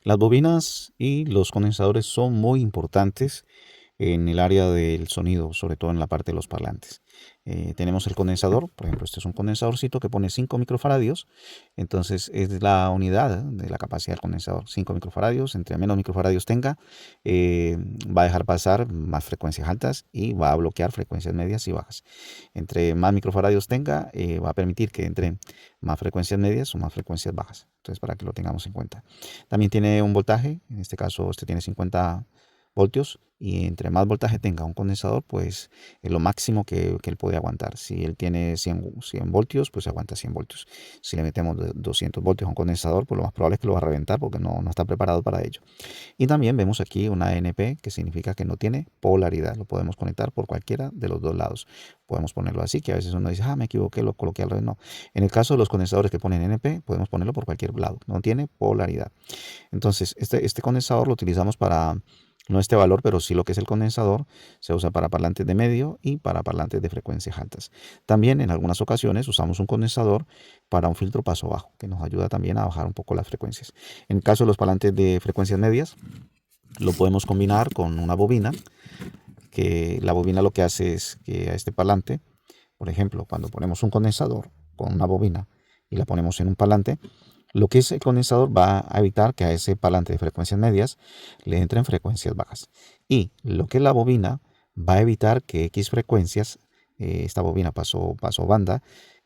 Las bobinas y los condensadores son muy importantes en el área del sonido, sobre todo en la parte de los parlantes. Tenemos el condensador, por ejemplo, este es un condensadorcito que pone 5 microfaradios, entonces es la unidad de la capacidad del condensador, 5 microfaradios, entre menos microfaradios tenga, eh, va a dejar pasar más frecuencias altas y va a bloquear frecuencias medias y bajas. Entre más microfaradios tenga, va a permitir que entren más frecuencias medias o más frecuencias bajas, entonces para que lo tengamos en cuenta. También tiene un voltaje, en este caso este tiene 50 voltios y entre más voltaje tenga un condensador, pues es lo máximo que él puede aguantar. Si él tiene 100 voltios, pues aguanta 100 voltios. Si le metemos 200 voltios a un condensador, pues lo más probable es que lo va a reventar porque no está preparado para ello. Y también vemos aquí una NP, que significa que no tiene polaridad. Lo podemos conectar por cualquiera de los dos lados. Podemos ponerlo así, que a veces uno dice, me equivoqué, lo coloqué al revés. No. En el caso de los condensadores que ponen NP, podemos ponerlo por cualquier lado. No tiene polaridad. Entonces, este condensador lo utilizamos para, no este valor, pero sí lo que es el condensador, se usa para parlantes de medio y para parlantes de frecuencias altas. También en algunas ocasiones usamos un condensador para un filtro paso bajo, que nos ayuda también a bajar un poco las frecuencias. En el caso de los parlantes de frecuencias medias, lo podemos combinar con una bobina, que la bobina lo que hace es que a este parlante, por ejemplo, cuando ponemos un condensador con una bobina y la ponemos en un parlante, lo que es el condensador va a evitar que a ese parlante de frecuencias medias le entren frecuencias bajas. Y lo que es la bobina va a evitar que X frecuencias, esta bobina paso banda,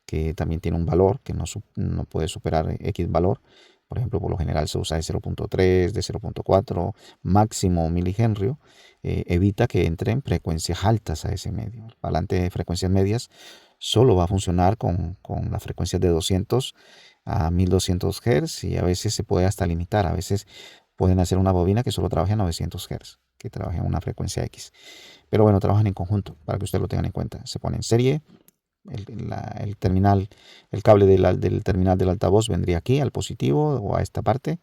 que también tiene un valor que no puede superar X valor. Por ejemplo, por lo general se usa de 0.3, de 0.4, máximo milihenrio, evita que entren frecuencias altas a ese medio. El parlante de frecuencias medias solo va a funcionar con las frecuencias de 200 a 1200 Hz y a veces se puede hasta limitar. A veces pueden hacer una bobina que solo trabaje a 900 Hz, que trabaje a una frecuencia X. Pero bueno, trabajan en conjunto para que ustedes lo tengan en cuenta. Se pone en serie. El terminal, el cable del terminal del altavoz vendría aquí al positivo o a esta parte.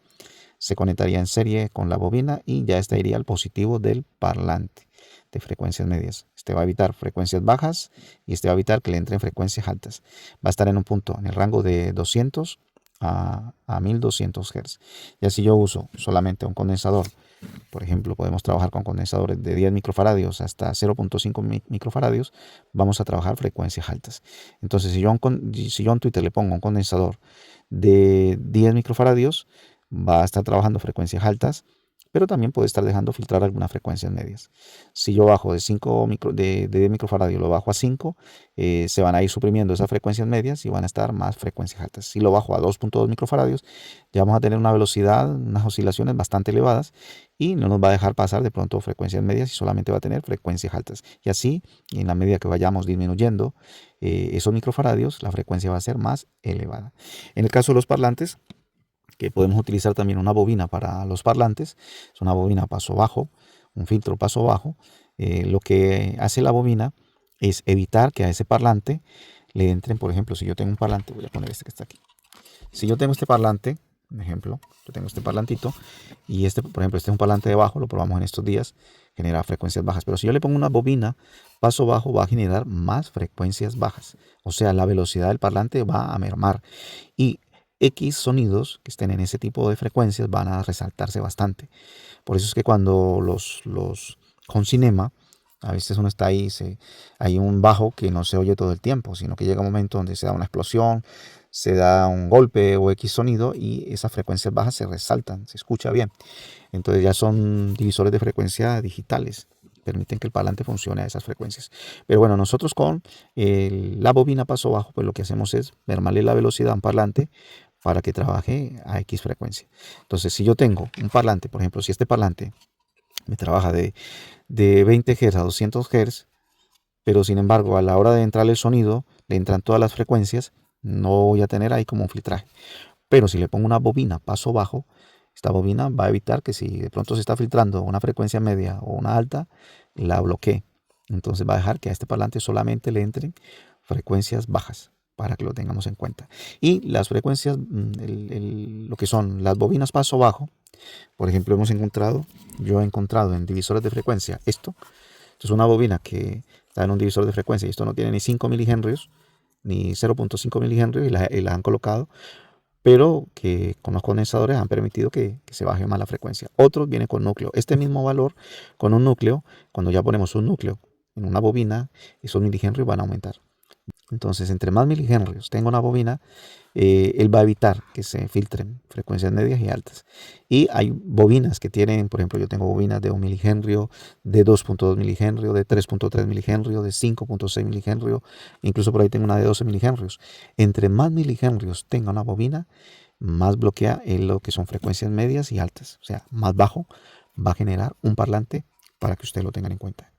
Se conectaría en serie con la bobina y ya este iría al positivo del parlante de frecuencias medias. Este va a evitar frecuencias bajas y este va a evitar que le entren frecuencias altas. Va a estar en un punto, en el rango de 200 a 1200 Hz. Y así yo uso solamente un condensador. Por ejemplo, podemos trabajar con condensadores de 10 microfaradios hasta 0.5 microfaradios. Vamos a trabajar frecuencias altas. Entonces, si yo en Twitter le pongo un condensador de 10 microfaradios, va a estar trabajando frecuencias altas, pero también puede estar dejando filtrar algunas frecuencias medias. Si yo bajo de 10 microfaradios, lo bajo a 5, se van a ir suprimiendo esas frecuencias medias y van a estar más frecuencias altas. Si lo bajo a 2.2 microfaradios, ya vamos a tener una velocidad, unas oscilaciones bastante elevadas y no nos va a dejar pasar de pronto frecuencias medias y solamente va a tener frecuencias altas. Y así, en la medida que vayamos disminuyendo esos microfaradios, la frecuencia va a ser más elevada. En el caso de los parlantes, que podemos utilizar también una bobina para los parlantes, es una bobina paso bajo, un filtro paso bajo. Lo que hace la bobina es evitar que a ese parlante le entren, por ejemplo, si yo tengo un parlante, voy a poner este que está aquí. Si yo tengo este parlante, por ejemplo, yo tengo este parlantito y por ejemplo, este es un parlante de bajo, lo probamos en estos días, genera frecuencias bajas. Pero si yo le pongo una bobina paso bajo, va a generar más frecuencias bajas. O sea, la velocidad del parlante va a mermar. Y X sonidos que estén en ese tipo de frecuencias van a resaltarse bastante. Por eso es que cuando los con cinema, a veces uno está ahí, hay un bajo que no se oye todo el tiempo, sino que llega un momento donde se da una explosión, se da un golpe o X sonido y esas frecuencias bajas se resaltan, se escucha bien. Entonces ya son divisores de frecuencia digitales, permiten que el parlante funcione a esas frecuencias. Pero bueno, nosotros con la bobina paso bajo, pues lo que hacemos es mermarle la velocidad a un parlante para que trabaje a X frecuencia. Entonces, si yo tengo un parlante, por ejemplo, si este parlante me trabaja de 20 Hz a 200 Hz, pero sin embargo a la hora de entrar el sonido le entran todas las frecuencias, no voy a tener ahí como un filtraje. Pero si le pongo una bobina paso bajo, esta bobina va a evitar que si de pronto se está filtrando una frecuencia media o una alta, la bloquee. Entonces va a dejar que a este parlante solamente le entren frecuencias bajas para que lo tengamos en cuenta. Y las frecuencias, lo que son las bobinas paso bajo, por ejemplo, yo he encontrado en divisores de frecuencia esto es una bobina que está en un divisor de frecuencia y esto no tiene ni 5 milihenrios ni 0.5 milihenrios y la han colocado pero que con los condensadores han permitido que se baje más la frecuencia. Otros vienen con núcleo. Este mismo valor con un núcleo, cuando ya ponemos un núcleo en una bobina, esos milihenrios van a aumentar. Entonces, entre más milihenrios tenga una bobina, él va a evitar que se filtren frecuencias medias y altas. Y hay bobinas que tienen, por ejemplo, yo tengo bobinas de 1 milihenrio, de 2.2 milihenrio, de 3.3 milihenrio, de 5.6 milihenrio, incluso por ahí tengo una de 12 milihenrios. Entre más milihenrios tenga una bobina, más bloquea en lo que son frecuencias medias y altas. O sea, más bajo va a generar un parlante para que usted lo tengan en cuenta.